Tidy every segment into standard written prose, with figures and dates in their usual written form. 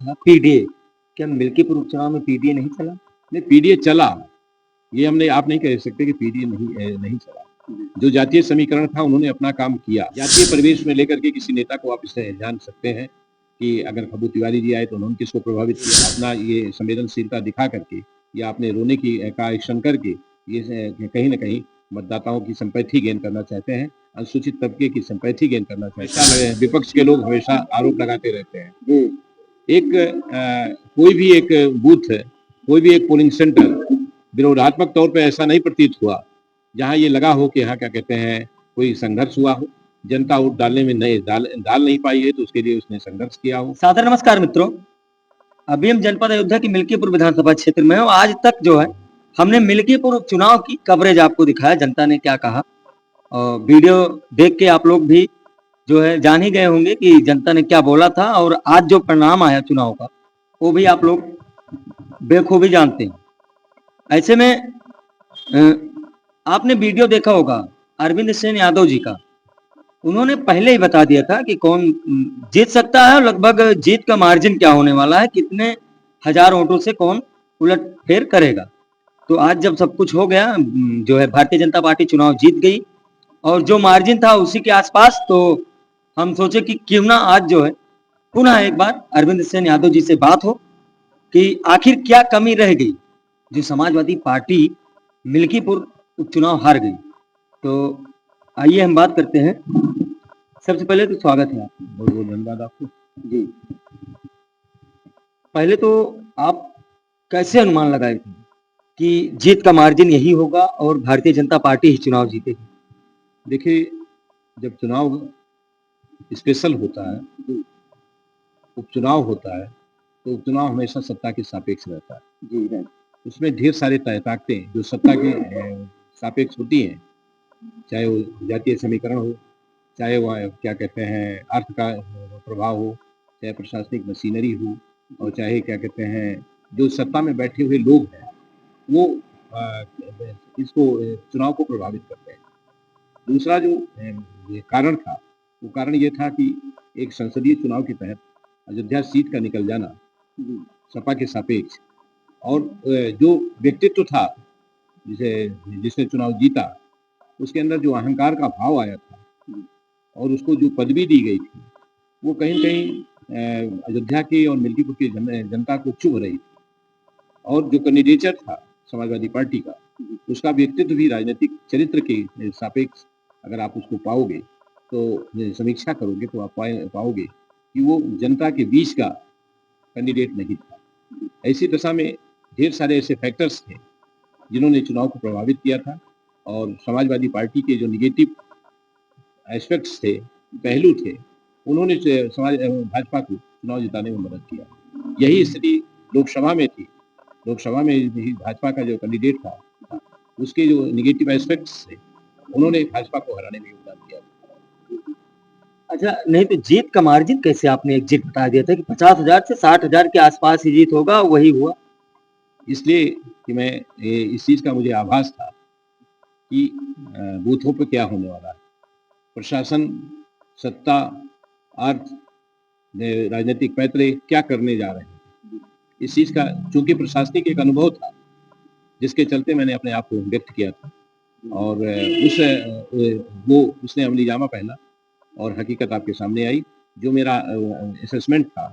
PDA, क्या मिल्कीपुर उपचुनाव में पीडीए नहीं चला? नहीं, पीडीए चला, ये आप नहीं कह सकते कि पीडीए नहीं चला। जो जातीय समीकरण था उन्होंने अपना काम किया। जातीय परिवेश में लेकर के किसी नेता को आप इससे जान सकते हैं कि अगर खब्बू तिवारी जी आए तो उन्होंने किसको प्रभावित किया। अपना ये संवेदनशीलता दिखा करके या अपने रोने की का एक्शन करके ये कहीं न कहीं मतदाताओं की सिम्पैथी गेन करना चाहते हैं, अनुसूचित तबके की सिम्पैथी गेन करना चाहते हैं। विपक्ष के लोग हमेशा आरोप लगाते रहते हैं। एक कोई भी एक बूथ, कोई भी एक पोलिंग सेंटर विरोधात्मक तौर पे ऐसा नहीं प्रतीत हुआ जहाँ ये लगा हो कि यहाँ क्या कहते हैं कोई संघर्ष हुआ हो, जनता वोट डालने में डाल नहीं पाई है तो उसके लिए उसने संघर्ष किया हो। सादर नमस्कार मित्रों, अभी हम जनपद अयोध्या की मिल्कीपुर विधानसभा क्षेत्र में हो। आज तक जो है हमने मिल्कीपुर उपचुनाव की कवरेज आपको दिखाया, जनता ने क्या कहा, और वीडियो देख के आप लोग भी जो है जान ही गए होंगे कि जनता ने क्या बोला था, और आज जो परिणाम आया चुनाव का वो भी आप लोग बेखूबी जानते हैं। ऐसे में आपने वीडियो देखा होगा अरविंद सेन यादव जी का, उन्होंने पहले ही बता दिया था कि कौन जीत सकता है, लगभग जीत का मार्जिन क्या होने वाला है, कितने हजार वोटों से कौन उलटफेर करेगा। तो आज जब सब कुछ हो गया, जो है भारतीय जनता पार्टी चुनाव जीत गई और जो मार्जिन था उसी के आसपास, तो हम सोचे कि क्यों ना आज जो है पुनः एक बार अरविंद सेन यादव जी से बात हो कि आखिर क्या कमी रह गई जो समाजवादी पार्टी मिल्कीपुर उपचुनाव हार गई। तो आइए हम बात करते हैं। सबसे पहले तो स्वागत है आपका। बहुत बहुत धन्यवाद आपको जी। पहले तो आप कैसे अनुमान लगाए थे कि जीत का मार्जिन यही होगा और भारतीय जनता पार्टी ही चुनाव जीतेगी? देखिए, जब चुनाव स्पेशल होता है, उपचुनाव होता है, तो उपचुनाव हमेशा सत्ता के सापेक्ष रहता है। जी, उसमें ढेर सारे ताकतें जो सत्ता के सापेक्ष होती हैं, चाहे वो जातीय समीकरण हो, चाहे वह क्या कहते हैं अर्थ का प्रभाव हो, चाहे प्रशासनिक मशीनरी हो, और चाहे क्या कहते हैं जो सत्ता में बैठे हुए लोग हैं वो इसको चुनाव को प्रभावित करते हैं। दूसरा जो ये कारण था, वो कारण ये था कि एक संसदीय चुनाव के तहत अयोध्या सीट का निकल जाना सपा के सापेक्ष, और जो व्यक्तित्व था जिसने चुनाव जीता, उसके अंदर जो अहंकार का भाव आया था और उसको जो पदवी दी गई थी, वो कहीं न कहीं अयोध्या की और मिल्कीपुर की जनता को चुभ रही थी। और जो कैंडिडेचर था समाजवादी पार्टी का, उसका व्यक्तित्व भी राजनीतिक चरित्र के सापेक्ष अगर आप उसको पाओगे, तो समीक्षा करोगे तो आप पाओगे कि वो जनता के बीच का कैंडिडेट नहीं था। ऐसी दशा में ढेर सारे ऐसे फैक्टर्स थे जिन्होंने चुनाव को प्रभावित किया था, और समाजवादी पार्टी के जो नेगेटिव एस्पेक्ट्स थे, पहलू थे, उन्होंने भाजपा को चुनाव जिताने में मदद किया। यही स्थिति लोकसभा में थी। लोकसभा में भी भाजपा का जो कैंडिडेट था, उसके जो नेगेटिव एस्पेक्ट्स थे, उन्होंने भाजपा को हराने में योगदान दिया। अच्छा, नहीं तो जीत का मार्जिन कैसे आपने एग्जिट बता दिया था कि 50,000 से 60,000 के आसपास ही जीत होगा, वही हुआ? इसलिए कि मैं इस चीज़ का मुझे आभास था कि बूथों पे क्या होने वाला है। प्रशासन, सत्ता, अर्थ, राजनीतिक पैतरे क्या करने जा रहे हैं। इस चीज़ का चूँकि प्रशासनिक एक अनुभव था, जिसके चलते मैंने अपने आप को व्यक्त किया था, और वो उसने अमलीजामा पहना और हकीकत आपके सामने आई। जो मेरा असेसमेंट था,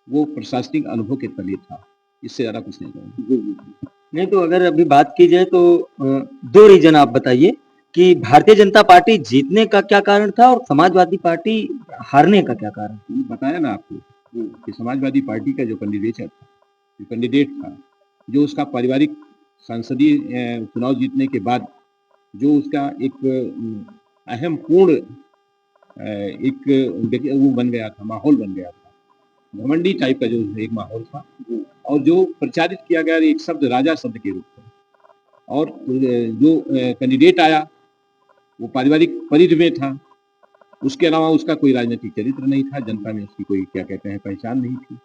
वो प्रशासनिक अनुभव के तले था, इससे ज़्यादा कुछ नहीं कहूँगा। नहीं तो अगर अभी बात की जाए तो 2 रीज़न आप बताइए कि भारतीय जनता पार्टी जीतने का क्या कारण था और समाजवादी पार्टी हारने का क्या कारण? बताया ना आपको कि समाजवादी पार्टी का जो कैंडिडेट था, जो उसका पारिवारिक संसदीय चुनाव जीतने के बाद जो उसका एक अहम पूर्ण वो बन गया था, माहौल बन गया था, घमंडी टाइप का जो एक माहौल था, और जो प्रचारित किया गया एक शब्द राजा शब्द के रूप में, और जो कैंडिडेट आया वो पारिवारिक परिधि में था, उसके अलावा उसका कोई राजनीतिक चरित्र नहीं था, जनता में उसकी कोई क्या कहते हैं पहचान नहीं थी।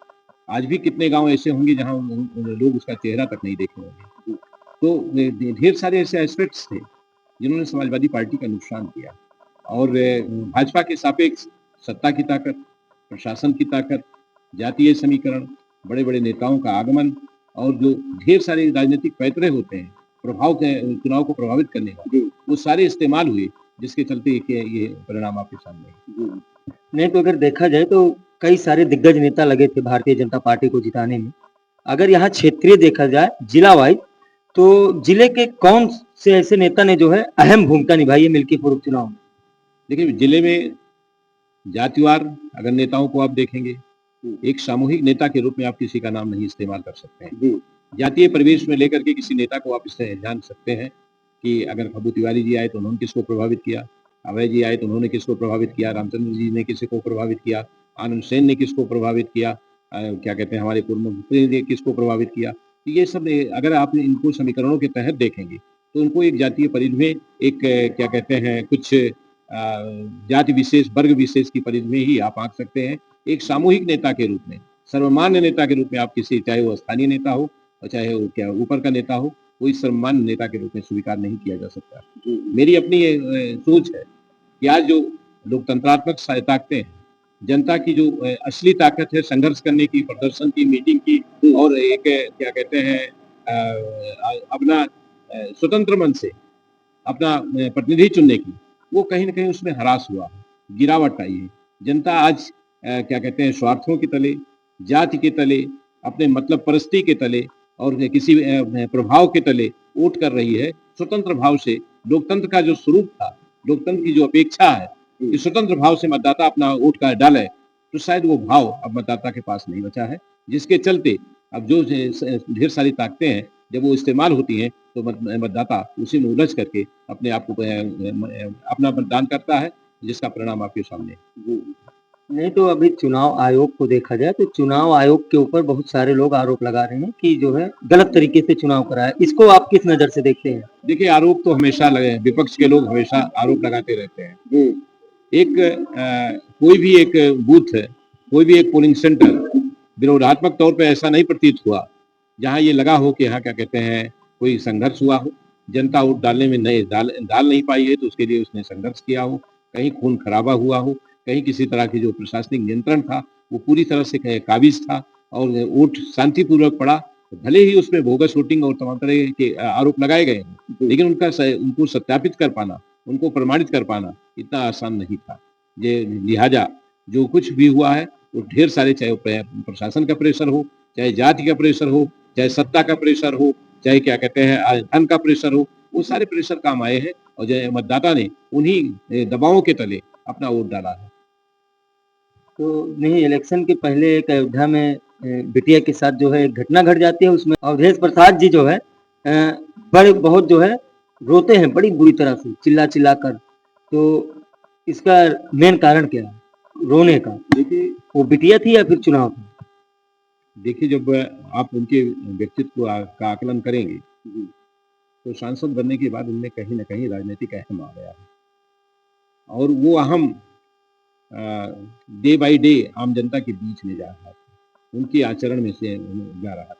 आज भी कितने गांव ऐसे होंगे जहां लोग उसका चेहरा तक नहीं देखे होंगे। तो ढेर सारे ऐसे एस्पेक्ट्स थे जिन्होंने समाजवादी पार्टी का नुकसान किया, और भाजपा के सापेक्ष सत्ता की ताकत, प्रशासन की ताकत, जातीय समीकरण, बड़े बड़े नेताओं का आगमन और जो ढेर सारे राजनीतिक पैतरे होते हैं प्रभाव के चुनाव को प्रभावित करने का, वो सारे इस्तेमाल हुए, जिसके चलते ये परिणाम आपके सामने है। नहीं तो अगर देखा जाए तो कई सारे दिग्गज नेता लगे थे भारतीय जनता पार्टी को जिताने में। अगर यहाँ क्षेत्रीय देखा जाए जिला वाइज तो जिले के कौन से ऐसे नेता ने जो है अहम भूमिका निभाई है मिल्कीपुर उपचुनाव में? देखिए जिले में जातिवार अगर नेताओं को आप देखेंगे, एक सामूहिक नेता के रूप में आप किसी का नाम नहीं इस्तेमाल कर सकते हैं। जातीय परिवेश में लेकर के किसी नेता को आप इससे जान सकते हैं कि अगर फब्बू तिवारी जी आए तो उन्होंने किसको प्रभावित किया, अभय जी आए तो उन्होंने किसको प्रभावित किया, रामचंद्र जी ने किसी को प्रभावित किया, आनंद सेन ने किसको प्रभावित किया, क्या कहते हैं हमारे पूर्व मुख्यमंत्री ने किसको प्रभावित किया। तो ये सब अगर आप इनको समीकरणों के तहत देखेंगे तो उनको एक जातीय परिधि में एक क्या कहते हैं कुछ जाति विशेष वर्ग विशेष की परिधि में ही आप आंक सकते हैं। एक सामूहिक नेता के रूप में, सर्वमान्य नेता के रूप में आप किसी, चाहे वो स्थानीय नेता हो और चाहे वो क्या ऊपर का नेता हो, कोई सर्वमान्य नेता के रूप में स्वीकार नहीं किया जा सकता। मेरी अपनी ये सोच है कि आज जो लोकतंत्रात्मक ताकतें हैं, जनता की जो असली ताकत है संघर्ष करने की, प्रदर्शन की, मीटिंग की और एक क्या कहते हैं अपना स्वतंत्र मन से अपना प्रतिनिधि चुनने की, वो कहीं न कहीं उसमें ह्रास हुआ है, गिरावट आई है। जनता आज क्या कहते हैं स्वार्थों के तले, जाति के तले, अपने मतलब परस्ती के तले और किसी प्रभाव के तले वोट कर रही है। स्वतंत्र भाव से लोकतंत्र का जो स्वरूप था, लोकतंत्र की जो अपेक्षा है कि स्वतंत्र भाव से मतदाता अपना वोट का डाले, तो शायद वो भाव अब मतदाता के पास नहीं बचा है, जिसके चलते अब जो ढेर सारी ताकतें हैं जब वो इस्तेमाल होती हैं तो मतदाता उसी में उलझ करके अपने आप को अपना मतदान करता है, जिसका परिणाम आपके सामने है। नहीं तो अभी चुनाव आयोग को देखा जाए तो चुनाव आयोग के ऊपर बहुत सारे लोग आरोप लगा रहे हैं कि जो है गलत तरीके से चुनाव कराया। इसको आप किस नज़र से देखते हैं? देखिए आरोप तो हमेशा लगे, विपक्ष के लोग हमेशा आरोप लगाते रहते हैं। एक कोई भी एक बूथ है, कोई भी एक पोलिंग सेंटर विरोधात्मक तौर पे ऐसा नहीं प्रतीत हुआ जहां ये लगा हो कि यहाँ क्या कहते हैं कोई संघर्ष हुआ हो, जनता वोट डालने में डाल नहीं पाई है तो उसके लिए उसने संघर्ष किया हो, कहीं खून खराबा हुआ हो, कहीं किसी तरह की जो प्रशासनिक नियंत्रण था वो पूरी तरह से काबिज था और वोट शांतिपूर्वक पड़ा। भले ही उसमें बोगस वोटिंग और तमाम तरह के आरोप लगाए गए हैं, लेकिन उनको सत्यापित कर पाना, उनको प्रमाणित कर पाना इतना आसान नहीं था। ये लिहाजा जो कुछ भी हुआ है वो ढेर सारे, चाहे प्रशासन का प्रेशर हो, चाहे जाति का प्रेशर हो, चाहे सत्ता का प्रेशर हो, चाहे क्या कहते हैं धन का प्रेशर हो, वो सारे प्रेशर काम आए हैं और जो मतदाता ने उन्हीं दबावों के तले अपना वोट डाला है। तो नहीं, इलेक्शन के पहले एक अयोध्या में बिटिया के साथ जो है एक घटना घट जाती है, उसमें अवधेश प्रसाद जी जो है बड़े बहुत जो है रोते हैं बड़ी बुरी तरह से चिल्ला कर। तो इसका मेन कारण क्या है रोने का? देखिए वो बिटिया थी या फिर चुनाव था? देखिए जब आप उनके व्यक्तित्व का आकलन करेंगे तो सांसद बनने के बाद उनमें कहीं न कहीं राजनीतिक अहम आ गया है और वो अहम डे बाय डे आम जनता के बीच में जा रहा था, उनके आचरण में से जा रहा था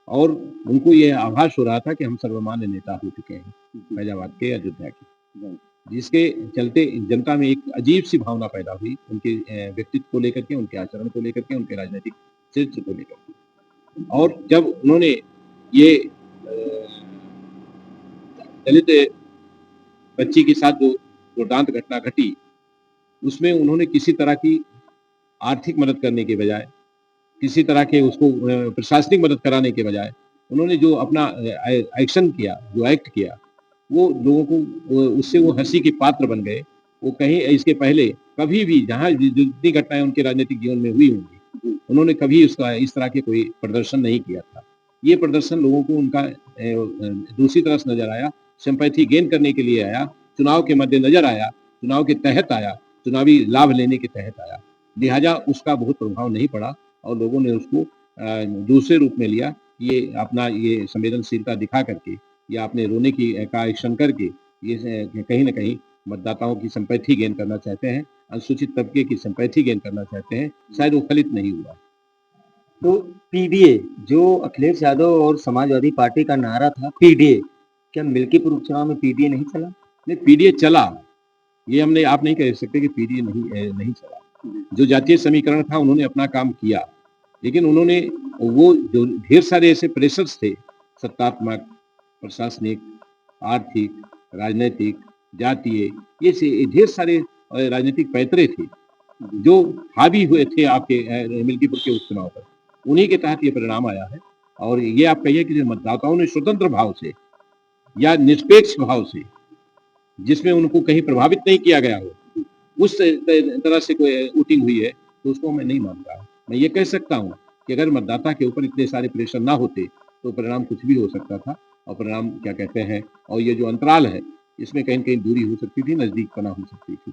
और उनको ये आभास हो रहा था कि हम सर्वमान्य नेता हो चुके हैं फैजाबाद के, अयोध्या के, जिसके चलते जनता में एक अजीब सी भावना पैदा हुई उनके व्यक्तित्व को लेकर के, उनके आचरण को लेकर के, उनके राजनीतिक चरित्र को लेकर के। और जब उन्होंने ये दलित बच्ची के साथ जो दुर्दांत घटना घटी, उसमें उन्होंने किसी तरह की आर्थिक मदद करने के बजाय, किसी तरह के उसको प्रशासनिक मदद कराने के बजाय उन्होंने जो अपना एक्शन किया, जो एक्ट किया, वो लोगों को उससे वो हंसी के पात्र बन गए। वो कहीं इसके पहले कभी भी जहाँ जितनी घटनाएं उनके राजनीतिक जीवन में हुई होंगी, उन्होंने कभी उसका इस तरह के कोई प्रदर्शन नहीं किया था। ये प्रदर्शन लोगों को उनका दूसरी तरफ से नजर आया, सिंपैथी गेन करने के लिए आया, चुनाव के मद्देनजर आया, चुनाव के तहत आया, चुनावी लाभ लेने के तहत आया। लिहाजा उसका बहुत प्रभाव नहीं पड़ा और लोगों ने उसको दूसरे रूप में लिया। ये अपना ये संवेदनशीलता दिखा करके या अपने रोने की का एक्शन करके ये कहीं न कहीं मतदाताओं की सिंपैथी गेन करना चाहते हैं, अनुसूचित तबके की सिंपैथी गेन करना चाहते हैं, शायद वो फलित नहीं हुआ। तो पीडीए जो अखिलेश यादव और समाजवादी पार्टी का नारा था पीडीए, क्या मिल्कीपुर उपचुनाव में पीडीए नहीं चला? नहीं, पीडीए चला, ये आप नहीं कह सकते कि पीडीए नहीं चला। जो जातीय समीकरण था उन्होंने अपना काम किया, लेकिन उन्होंने वो जो ढेर सारे ऐसे प्रेशर्स थे, सत्तात्मक, प्रशासनिक, आर्थिक, राजनैतिक, जातीय, ये ढेर सारे राजनीतिक पैंतरे थे, जो हावी हुए थे आपके मिल्कीपुर के उपचुनाव पर। उन्हीं के तहत ये परिणाम आया है। और ये आप कहिए कि मतदाताओं ने स्वतंत्र भाव से या निष्पेक्ष भाव से, जिसमें उनको कहीं प्रभावित नहीं किया गया हो, उस तरह से कोई वोटिंग हुई है, तो उसको मैं नहीं मानता। मैं ये कह सकता हूँ कि अगर मतदाता के ऊपर इतने सारे प्रेशर ना होते तो परिणाम कुछ भी हो सकता था। और परिणाम क्या कहते हैं, और ये जो अंतराल है, इसमें कहीं न कहीं दूरी हो सकती थी, नज़दीकपना हो सकती थी।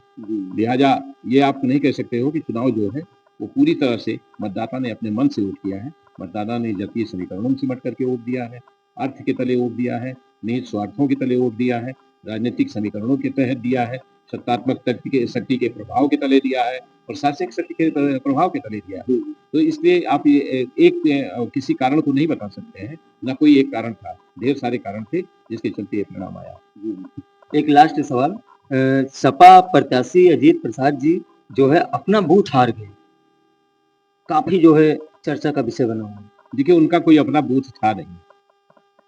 लिहाजा ये आप नहीं कह सकते हो कि चुनाव जो है वो पूरी तरह से मतदाता ने अपने मन से वोट किया है। मतदाता ने जातीय समीकरणों में सिमट करके वोट दिया है, अर्थ के तले वोट दिया है, निहित स्वार्थों के तले वोट दिया है, राजनीतिक समीकरणों के तहत दिया है, सत्तात्मक शक्ति के प्रभाव के तले दिया है, प्रशासनिक शक्ति के प्रभाव के तले दिया है। तो इसलिए आप ये एक किसी कारण को नहीं बता सकते हैं, ना कोई एक कारण था, ढेर सारे कारण थे जिसके चलते ये परिणाम आया। एक लास्ट सवाल, सपा प्रत्याशी अजीत प्रसाद जी जो है अपना बूथ हार गए, काफी जो है चर्चा का विषय बना हुआ है। देखिए, उनका कोई अपना बूथ था नहीं।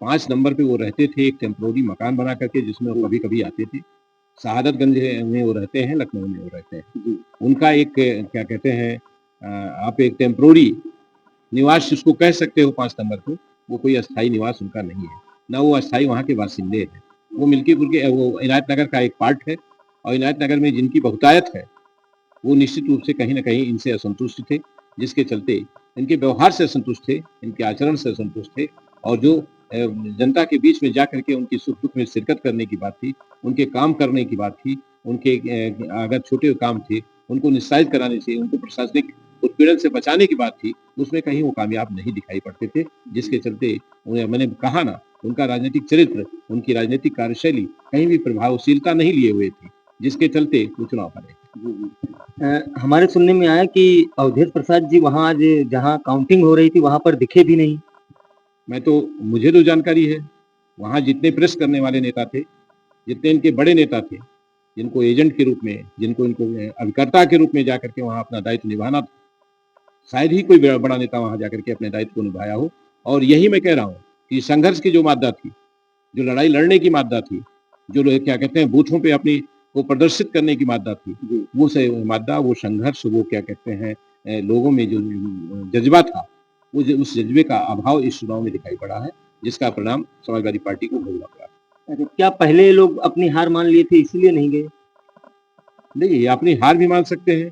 5 नंबर पे वो रहते थे, एक टेम्पोररी मकान बना करके, जिसमें वो कभी-कभी आते थे। शहादतगंज में वो रहते हैं, लखनऊ में वो रहते हैं। उनका एक क्या कहते हैं, आप एक टेम्पोररी निवास जिसको कह सकते हो 5 नंबर को, वो कोई अस्थायी निवास उनका नहीं है, ना वो अस्थायी वहाँ के बासिंदे हैं। वो मिल्कीपुर के वो इनायत नगर का एक पार्ट है, और इनायत नगर में जिनकी बहुतायत है, वो निश्चित रूप से कहीं न कहीं इनसे असंतुष्ट थे, जिसके चलते इनके व्यवहार से असंतुष्ट थे, इनके आचरण से असंतुष्ट थे। और जो जनता के बीच में जा करके उनकी सुख-दुख में शिरकत करने की बात थी, उनके काम करने की बात थी, उनके अगर छोटे काम थे, उनको निस्तारित कराने से, उनको प्रशासनिक उत्पीड़न से बचाने की बात थी, उसमें कहीं वो कामयाब नहीं दिखाई पड़ते थे, जिसके चलते उन्हें, मैंने कहा ना, उनका राजनीतिक चरित्र, उनकी राजनीतिक कार्यशैली कहीं भी प्रभावशीलता नहीं लिए हुए थी, जिसके चलते वो चुनाव हारे। हमारे सुनने में आया कि अवधेश प्रसाद जी वहाँ आज जहाँ काउंटिंग हो रही थी वहाँ पर दिखे भी नहीं। मुझे तो जानकारी है, वहाँ जितने प्रेस करने वाले नेता थे, जितने इनके बड़े नेता थे, जिनको एजेंट के रूप में, जिनको इनको अभिकर्ता के रूप में जाकर के वहाँ अपना दायित्व निभाना था, शायद ही कोई बड़ा नेता वहाँ जाकर के अपने दायित्व को निभाया हो। और यही मैं कह रहा हूँ कि संघर्ष की जो मादा थी, जो लड़ाई लड़ने की मादा थी, जो क्या कहते हैं बूथों पे अपनी को प्रदर्शित करने की मादा थी, वो मादा, वो संघर्ष, वो क्या कहते हैं लोगों में जो जज्बा था, उस जज्बे का अभाव इस चुनाव में दिखाई पड़ा है, जिसका परिणाम समाजवादी पार्टी को भोगना पड़ा। अच्छा, क्या पहले लोग अपनी हार मान लिए थे इसलिए नहीं गए? नहीं, अपनी हार भी मान सकते हैं,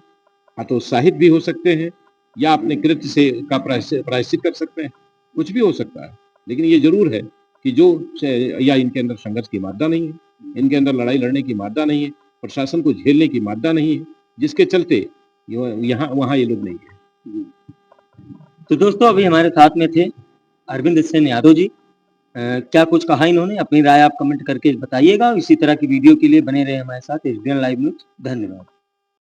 हतोत्साहित भी हो सकते हैं, या अपने कृत्य से का प्रायश्चित कर सकते हैं, कुछ भी हो सकता है। लेकिन ये जरूर है कि या इनके अंदर संघर्ष की मादा नहीं है, इनके अंदर लड़ाई लड़ने की मादा नहीं है, प्रशासन को झेलने की मादा नहीं है, जिसके चलते यहाँ वहाँ ये लोग नहीं है। तो दोस्तों, अभी हमारे साथ में थे अरविंद सेन यादव जी। क्या कुछ कहा इन्होंने, अपनी राय आप कमेंट करके बताइएगा। इसी तरह की वीडियो के लिए बने रहे हमारे साथ एसबीएन लाइव न्यूज। धन्यवाद।